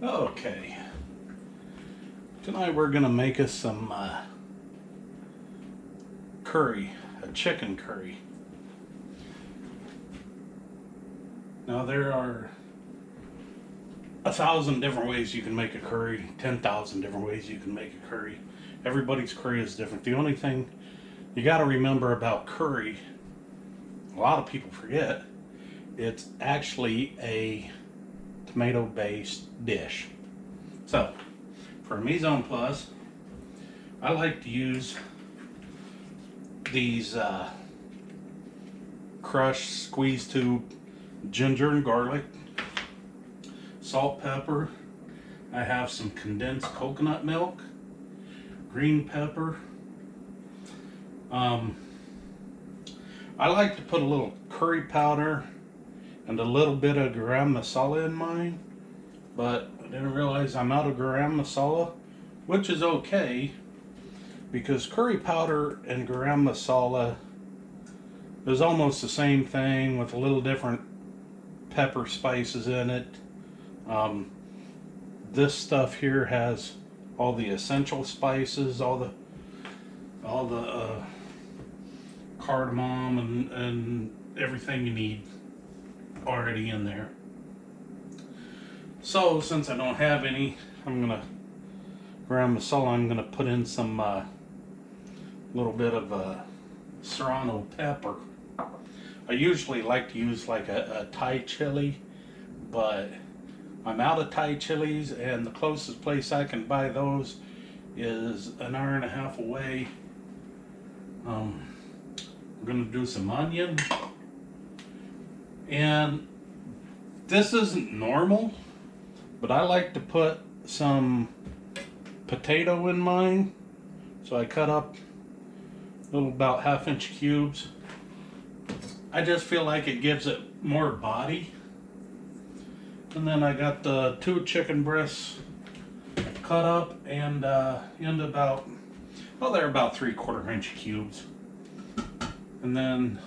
Okay, tonight we're gonna make us some curry, a chicken curry. Now there are 1,000 different ways you can make a curry, 10,000 different ways you can make a curry. Everybody's curry is different. The only thing you got to remember about curry, a lot of people forget, it's actually a tomato-based dish. So, for mise en place, I like to use these crushed squeeze tube ginger and garlic, salt, pepper. I have some condensed coconut milk, green pepper. I like to put a little curry powder and a little bit of garam masala in mine, but I didn't realize I'm out of garam masala, which is okay because curry powder and garam masala is almost the same thing with a little different pepper spices in it. This stuff here has all the essential spices, all the cardamom and everything you need already in there. So since I don't have any, I'm gonna garam masala. I'm gonna put in some little bit of serrano pepper. I usually like to use like a Thai chili, but I'm out of Thai chilies, and the closest place I can buy those is an hour and a half away. We're gonna do some onion, and this isn't normal, but I like to put some potato in mine, so I cut up little about 1/2 inch cubes. I just feel like it gives it more body. And then I got the 2 chicken breasts cut up and into about, well, they're about 3/4 inch cubes. And then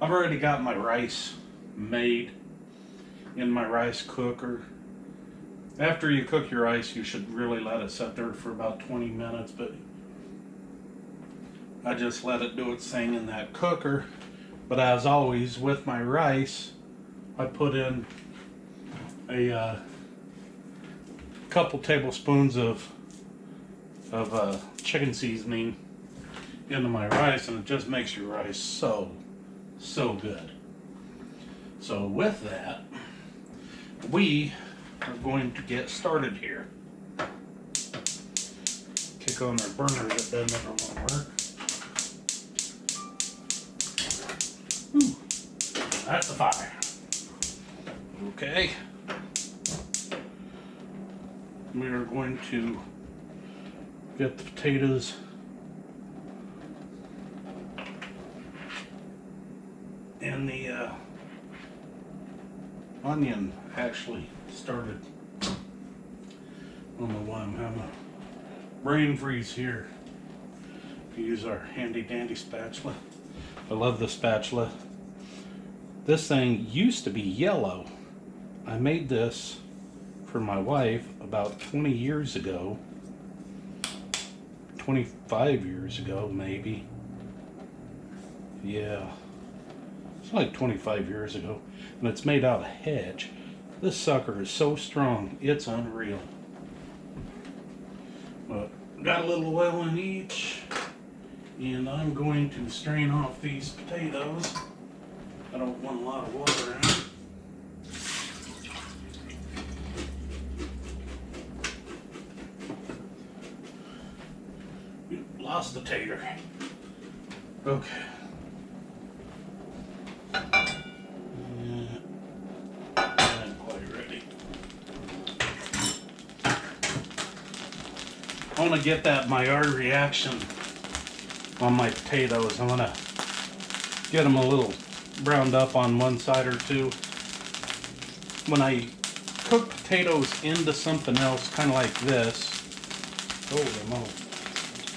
I've already got my rice made in my rice cooker. After you cook your rice, you should really let it sit there for about 20 minutes, but I just let it do its thing in that cooker. But as always, with my rice, I put in a couple tablespoons of chicken seasoning into my rice, and it just makes your rice so good. So with that, we are going to get started here. Kick on our burner that doesn't ever want to work. Ooh, that's the fire. Okay. We are going to get the potatoes and the onion actually started. I don't know why I'm having a brain freeze here. We use our handy dandy spatula. I love the spatula. This thing used to be yellow. I made this for my wife about 20 years ago. 25 years ago, maybe. Yeah. It's like 25 years ago. And it's made out of hedge. This sucker is so strong, it's unreal. But got a little oil in each. And I'm going to strain off these potatoes. I don't want a lot of water in it. Lost the tater. Okay. I'm quite ready. I want to get that Maillard reaction on my potatoes. I want to get them a little browned up on one side or two. When I cook potatoes into something else, kind of like this, holy moly,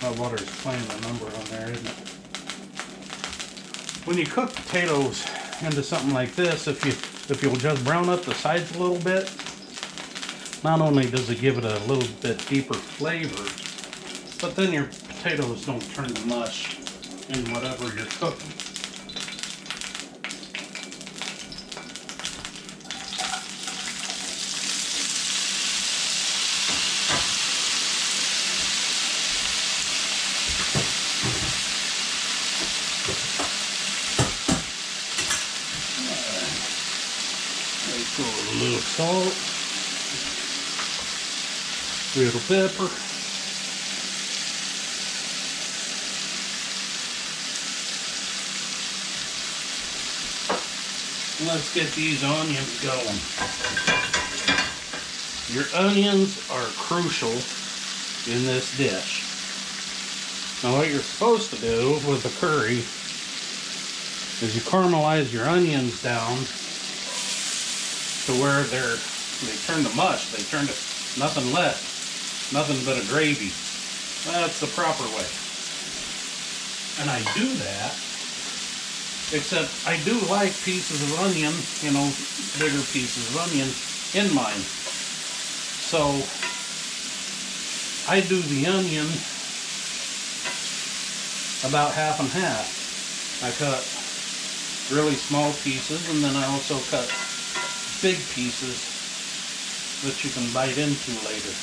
my water is playing a number on there, isn't it? When you cook potatoes into something like this, if you'll just brown up the sides a little bit, not only does it give it a little bit deeper flavor, but then your potatoes don't turn to mush in whatever you're cooking. Throw a little salt, little pepper, and let's get these onions going. Your onions are crucial in this dish. Now what you're supposed to do with the curry is you caramelize your onions down to where they turn to mush, they turn to nothing left, nothing but a gravy. That's the proper way. And I do that, except I do like pieces of onion, you know, bigger pieces of onion in mine. So I do the onion about half and half. I cut really small pieces, and then I also cut big pieces that you can bite into later.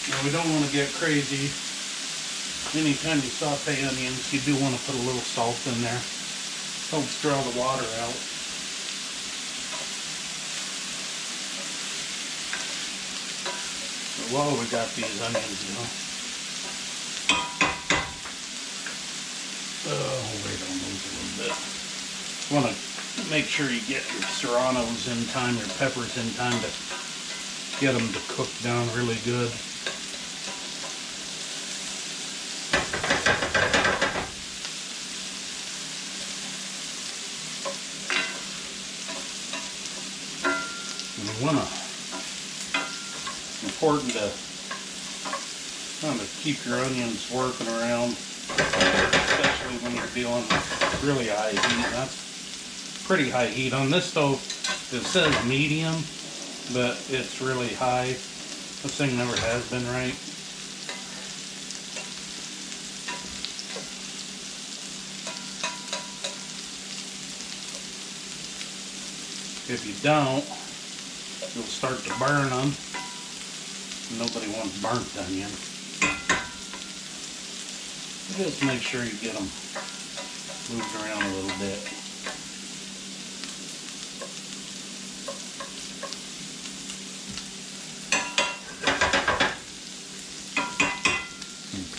Now we don't want to get crazy. Anytime you saute onions, you do want to put a little salt in there. Helps draw the water out. But while we got these onions, you know. Oh, wait on those a little bit. Want to make sure you get your serranos in time, your peppers in time to get them to cook down really good. And you want to, important to kind of keep your onions working around, especially when you're dealing with really high heat. That's pretty high heat. On this stove it says medium, but it's really high. This thing never has been right. If you don't, you'll start to burn them. Nobody wants burnt onion. Just make sure you get them moved around a little bit.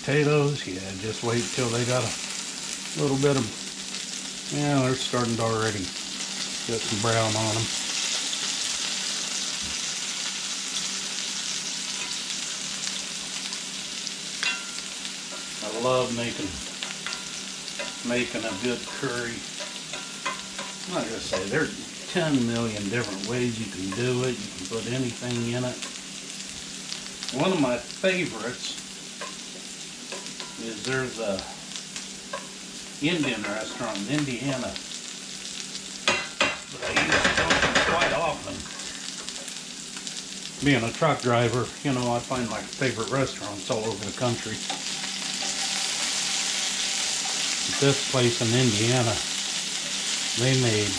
Potatoes, yeah, just wait till they got a little bit of, yeah, they're starting to already get some brown on them. I love making a good curry. I'm not gonna say there's 10 million different ways you can do it. You can put anything in it. One of my favorites is there's a Indian restaurant in Indiana that I used to go to quite often. Being a truck driver, you know, I find my favorite restaurants all over the country. But this place in Indiana, they made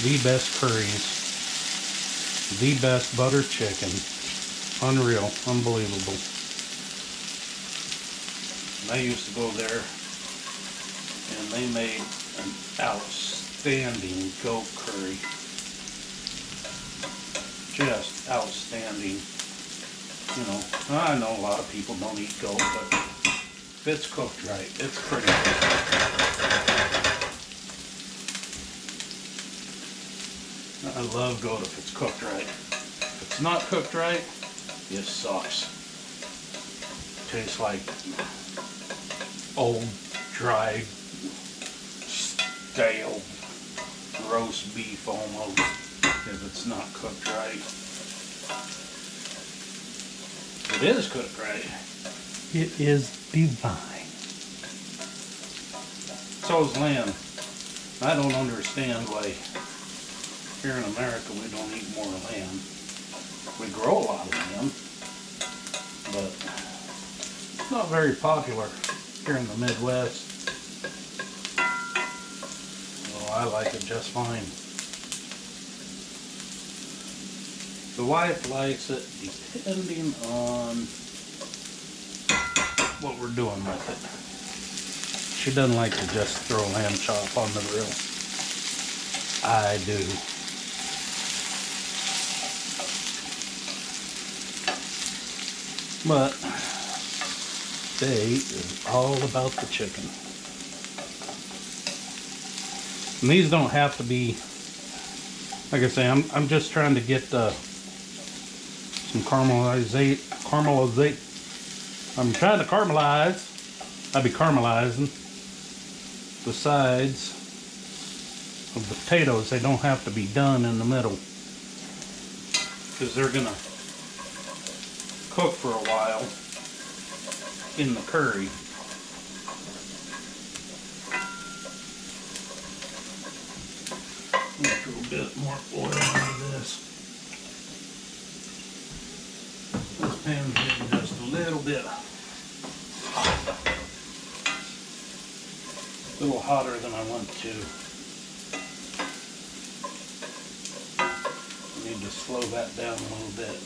the best curries, the best butter chicken. Unreal, unbelievable. I used to go there, and they made an outstanding goat curry. Just outstanding. You know, I know a lot of people don't eat goat, but if it's cooked right, it's pretty good. I love goat if it's cooked right. If it's not cooked right, it sucks. Tastes like old, dry, stale roast beef almost, if it's not cooked right. It is cooked right. It is divine. So is lamb. I don't understand why Here in America, we don't eat more lamb. We grow a lot of lamb, but it's not very popular here in the Midwest. Well, I like it just fine. The wife likes it depending on what we're doing with it. She doesn't like to just throw a lamb chop on the grill. I do. But today is all about the chicken. And these don't have to be, like I say, I'm just trying to get some caramelizate. I'm trying to caramelize. I'll be caramelizing the sides of the potatoes. They don't have to be done in the middle, because they're gonna cook for a while in the curry. I'm gonna throw a bit more oil into this. This pan's getting just a little bit hot. A little hotter than I want to. I need to slow that down a little bit.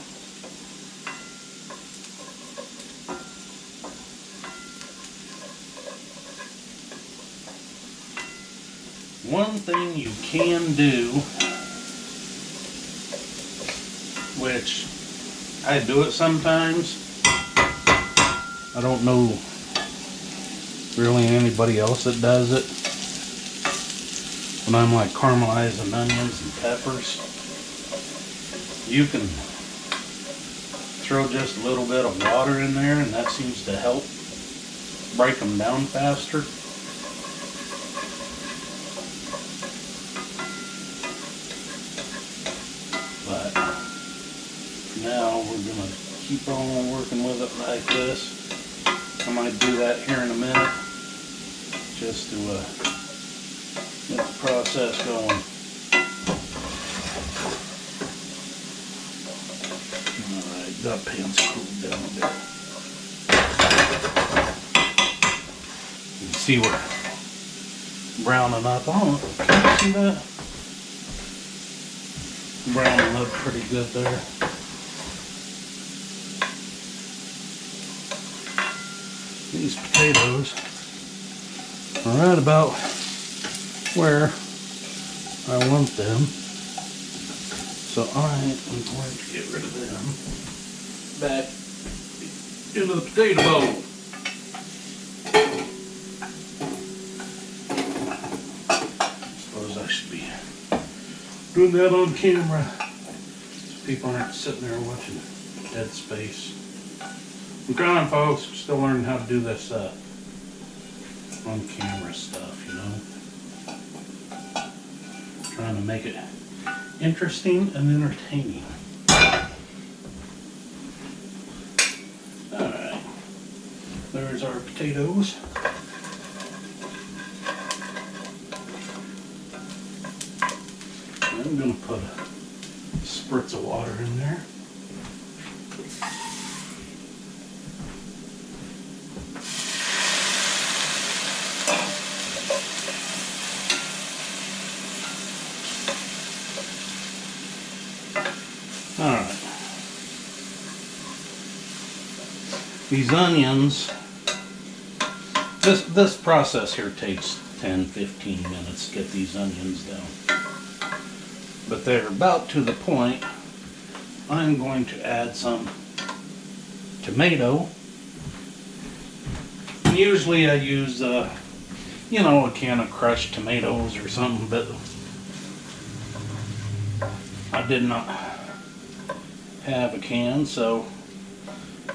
One thing you can do, which I do it sometimes, I don't know really anybody else that does it, when I'm like caramelizing onions and peppers, you can throw just a little bit of water in there, and that seems to help break them down faster. But now we're going to keep on working with it like this. I might do that here in a minute, just to get the process going. Alright, that pan's cooled down a bit. You can see we're browning up on it. Can you see that? Browning up pretty good there. These potatoes are right about where I want them, so I am going to get rid of them back into the potato bowl. Suppose I should be doing that on camera so people aren't sitting there watching dead space. I'm trying, folks. I'm still learning how to do this on camera stuff, you know. Trying to make it interesting and entertaining. Alright. There's our potatoes. I'm going to put a spritz of water in there. Alright. These onions, this process here takes 10-15 minutes to get these onions down. But they're about to the point I'm going to add some tomato. And usually I use, a can of crushed tomatoes or something, but I did not have a can, so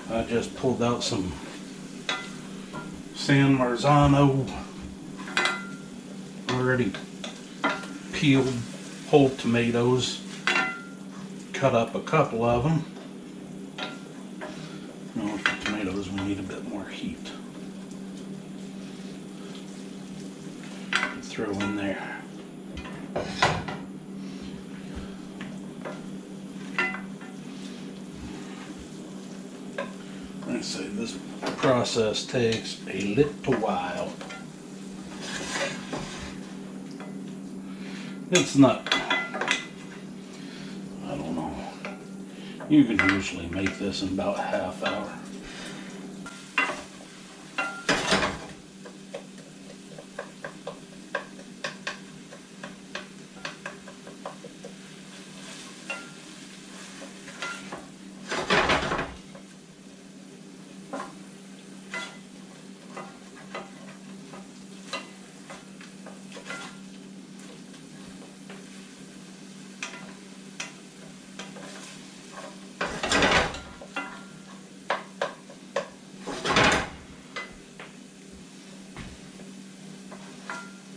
I just pulled out some San Marzano already peeled whole tomatoes, cut up a couple of them. Now with the tomatoes we need a bit more heat. Throw in there. I say this process takes a little while. It's not, I don't know. You can usually make this in about a half hour.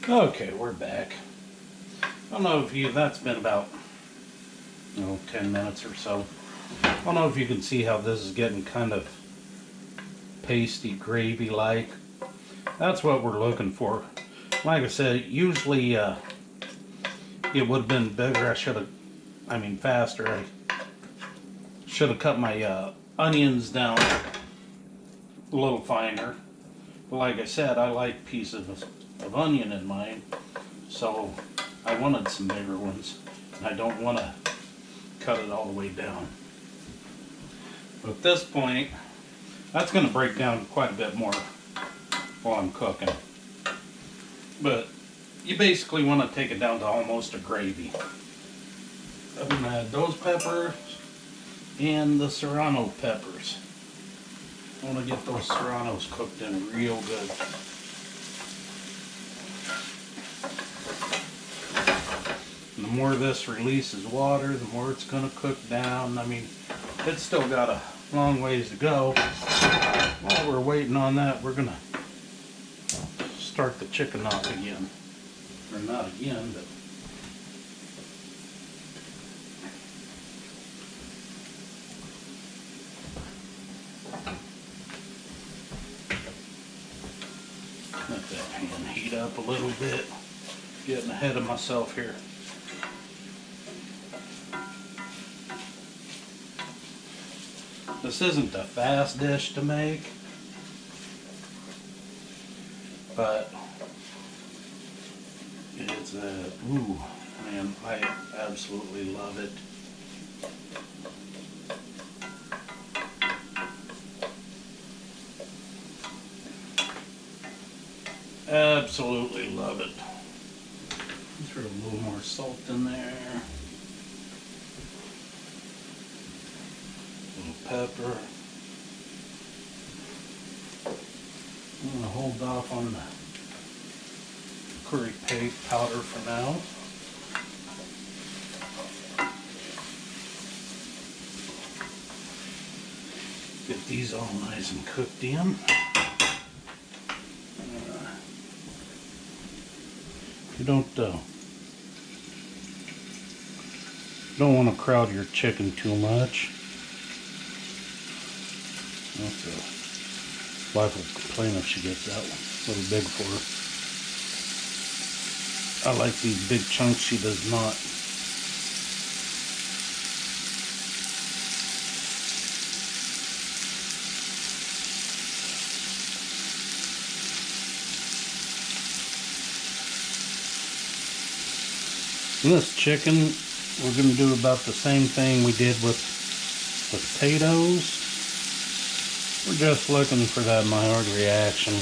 Okay, we're back. I don't know if you, that's been about, 10 minutes or so. I don't know if you can see how this is getting kind of pasty, gravy-like. That's what we're looking for. Like I said, usually it would have been bigger. Faster. I should have cut my onions down a little finer. But like I said, I like pieces of onion in mine, so I wanted some bigger ones, and I don't want to cut it all the way down. But at this point, that's going to break down quite a bit more while I'm cooking. But you basically want to take it down to almost a gravy. I'm going to add those peppers and the serrano peppers. I want to get those serranos cooked in real good. And the more this releases water, the more it's going to cook down. I mean, it's still got a long ways to go. While we're waiting on that, we're going to start the chicken off again. Or not again, but... let that pan heat up a little bit. Getting ahead of myself here. This isn't a fast dish to make, but it's ooh, man, I absolutely love it. Absolutely love it. Throw a little more salt in there. A little pepper. I'm going to hold off on the curry powder for now. Get these all nice and cooked in. You don't want to crowd your chicken too much. Wife will complain if she gets that one a little big for her. I like these big chunks. She does not. In this chicken, we're going to do about the same thing we did with the potatoes. We're just looking for that mild reaction.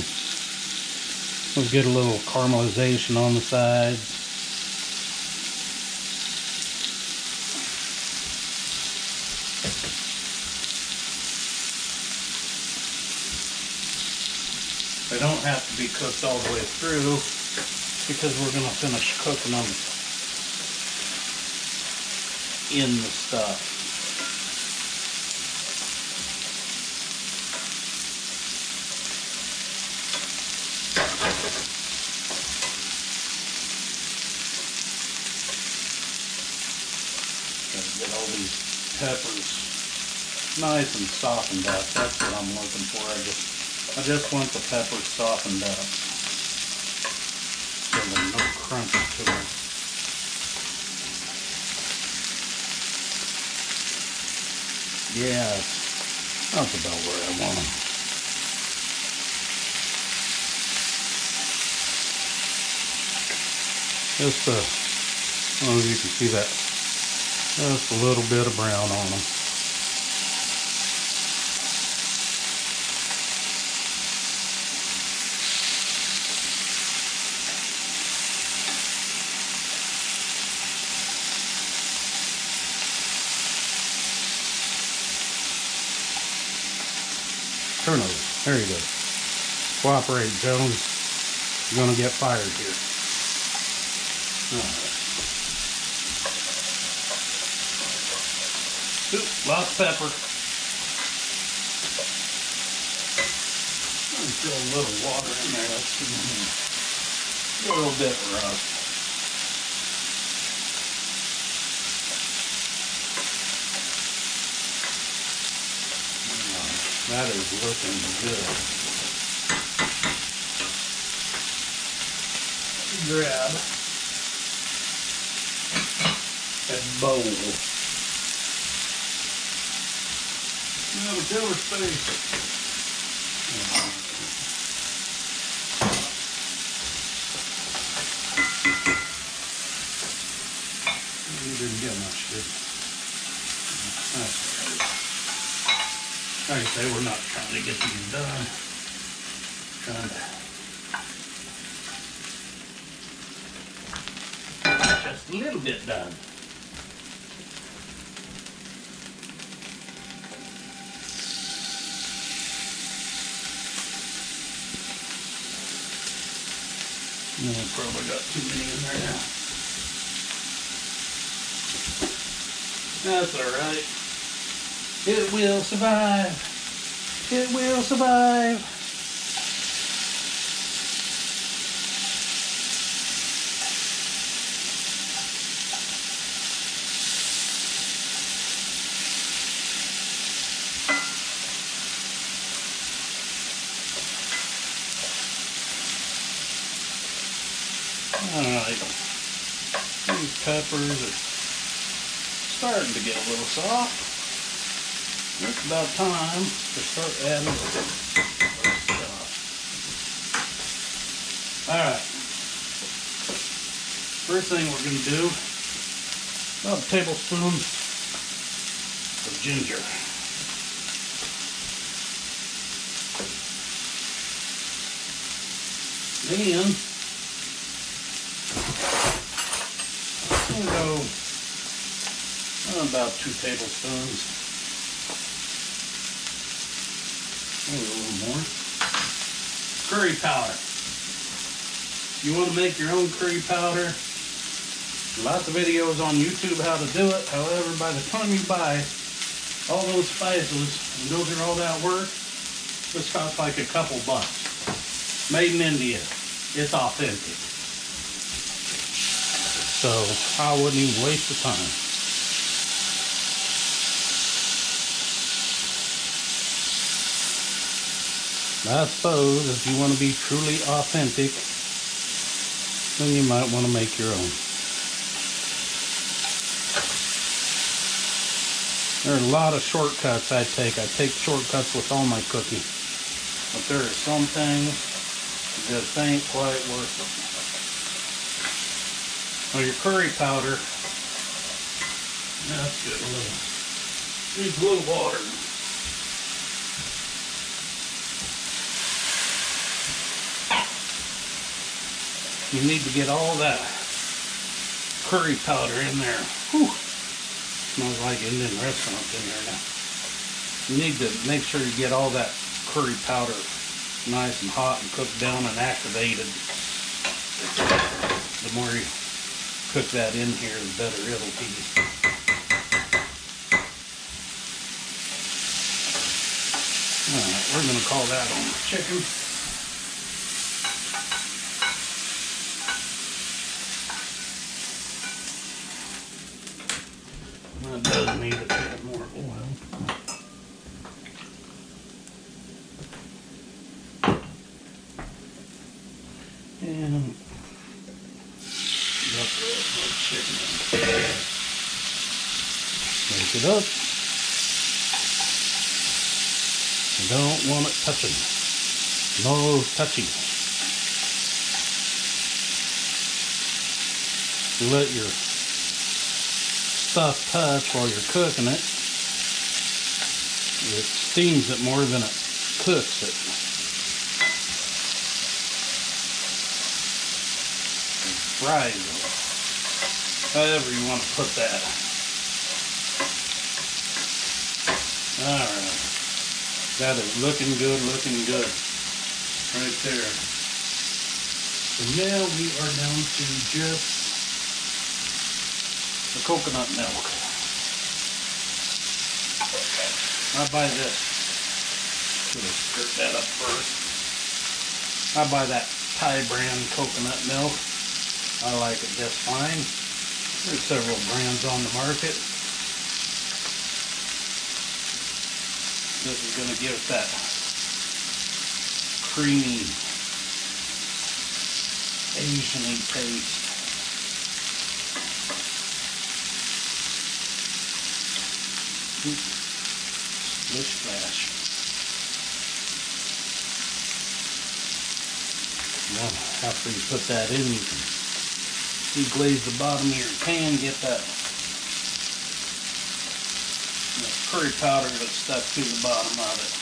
We'll get a little caramelization on the sides. They don't have to be cooked all the way through because we're going to finish cooking them in the stuff. Gotta get all these peppers nice and softened up. That's what I'm looking for. I just want the peppers softened up so there's no crunch to them. Yes. That's about where I want them. Just as long as you can see that, just a little bit of brown on them. Turn over. There you go. Cooperate, Jones. You're gonna get fired here. Alright. Ooh, lots of pepper. Throw a little water in there. Let's see. A little bit rough. That is looking good. Grab a bowl. Now the cover space. You didn't get much, did you? That's all right. Like I say, we're not trying to get these done. Trying to get just a little bit done. I probably got too many in there now. That's all right. It will survive. It will survive. Alright. These peppers are starting to get a little soft. It's about time to start adding stuff. Alright. First thing we're going to do, about a tablespoon of ginger. Then we'll go about 2 tablespoons. Maybe a little more. Curry powder. You want to make your own curry powder. Lots of videos on YouTube how to do it. However, by the time you buy all those spices and go through all that work, this costs like a couple bucks. Made in India. It's authentic. So I wouldn't even waste the time. I suppose if you want to be truly authentic, then you might want to make your own. There are a lot of shortcuts I take. I take shortcuts with all my cooking. But there are some things that just ain't quite worth it. Now your curry powder, that's good. Needs a little water. You need to get all that curry powder in there. Whew. Smells like Indian restaurant in there now. You need to make sure you get all that curry powder nice and hot and cooked down and activated. The more you cook that in here, the better it'll be. Alright, we're going to call that on the chicken. That does need a bit more oil. And drop the rest of the chicken in. Shake it up. You don't want it touching. No touching. You let your stuff touch while you're cooking it. It steams it more than it cooks it. It fries it. However you want to put that. Alright. That is looking good, looking good. Right there. So now we are down to just the coconut milk. I buy this. Should have stirred that up first. I buy that Thai brand coconut milk. I like it just fine. There's several brands on the market. This is going to give it that creamy, Asian-y taste. Splish splash. Now, after you put that in, you can deglaze the bottom of your pan, get that curry powder that's stuck to the bottom of it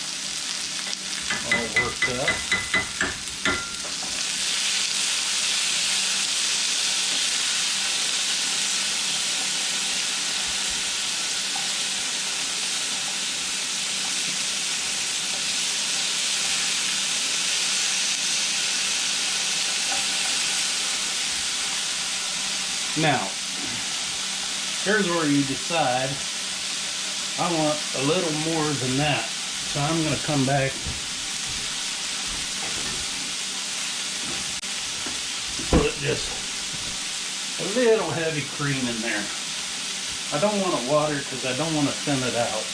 all worked up. Now, here's where you decide, I want a little more than that. So I'm going to come back and put just a little heavy cream in there. I don't want it watered because I don't want to thin it out.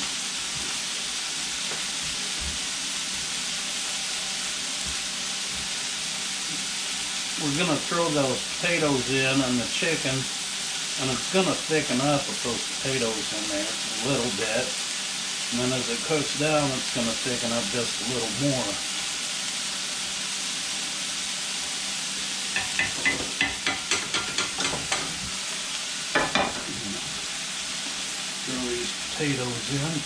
We're going to throw those potatoes in and the chicken, and it's going to thicken up with those potatoes in there a little bit. And then as it cooks down, it's going to thicken up just a little more. Throw these potatoes in.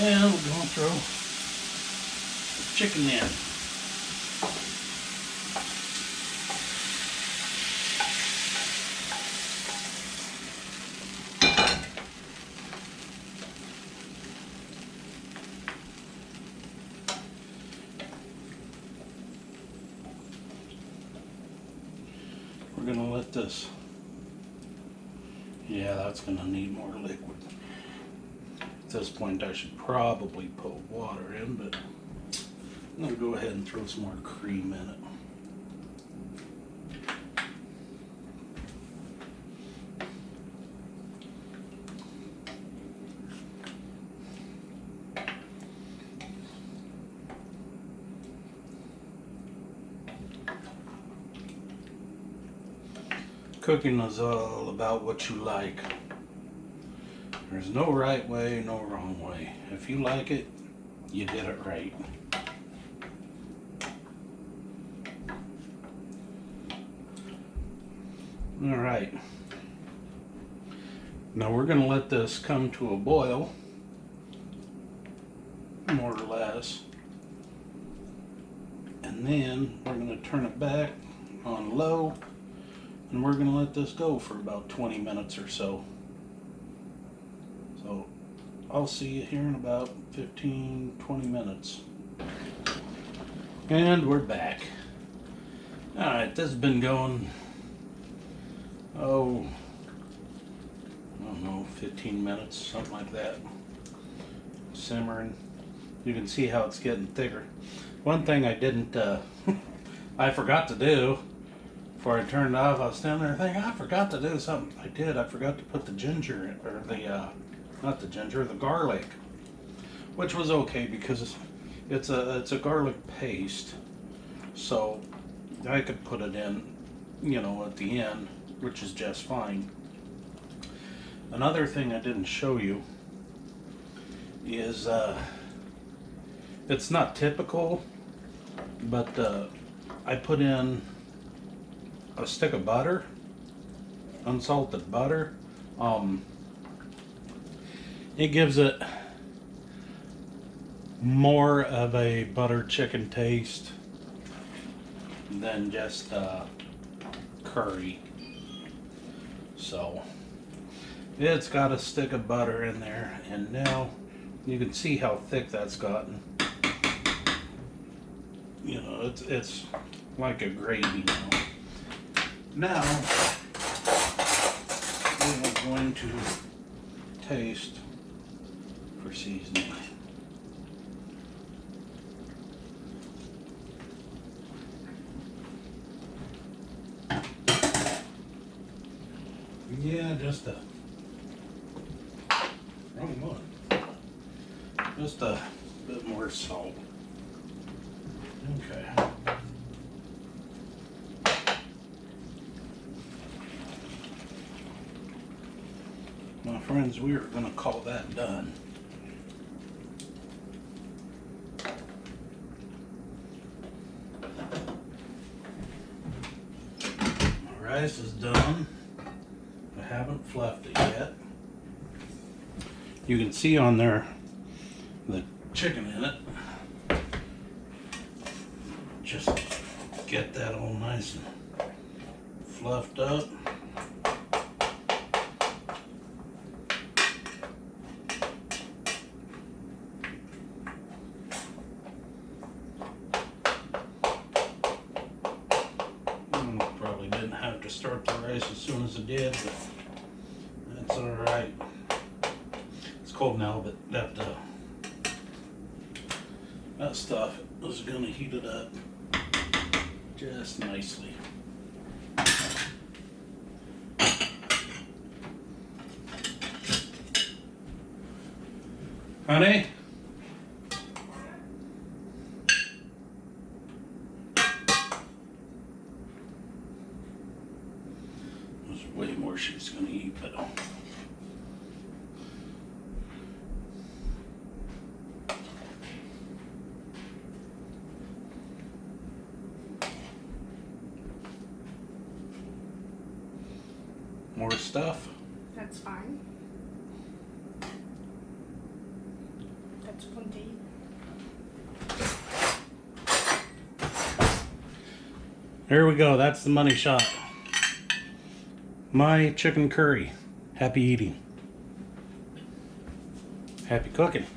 And we're going to throw chicken in. We're going to let this, yeah, that's going to need more liquid. At this point I should probably put water in, but I'm going to go ahead and throw some more cream in it. Cooking is all about what you like. There's no right way, no wrong way. If you like it, you did it right. All right. Now we're going to let this come to a boil, more or less. And then we're going to turn it back on low, and we're going to let this go for about 20 minutes or so. So I'll see you here in about 15-20 minutes. And we're back. Alright, this has been going, I don't know, 15 minutes, something like that. Simmering. You can see how it's getting thicker. One thing I didn't, I forgot to do before I turned it off, I was standing there thinking, I forgot to do something. I did. I forgot to put the ginger, or the, not the ginger, the garlic, which was okay because it's a garlic paste, so I could put it in, you know, at the end, which is just fine. Another thing I didn't show you is it's not typical, but I put in a stick of butter, unsalted butter. It gives it more of a buttered chicken taste than just curry. So it's got a stick of butter in there, and now you can see how thick that's gotten. You know, it's like a gravy now. Now we are going to taste for seasoning. Yeah, just a wrong one. Just a bit more salt. Okay. My friends, we are going to call that done. My rice is done. I haven't fluffed it yet. You can see on there the chicken in it. Just get that all nice and fluffed up. Probably didn't have to start the rice as soon as it did, but that's all right. It's cold now, but that stuff is going to heat it up just nicely. Honey? There's way more she's going to eat, but more stuff. That's fine. That's plenty. There we go. That's the money shot. My chicken curry. Happy eating. Happy cooking.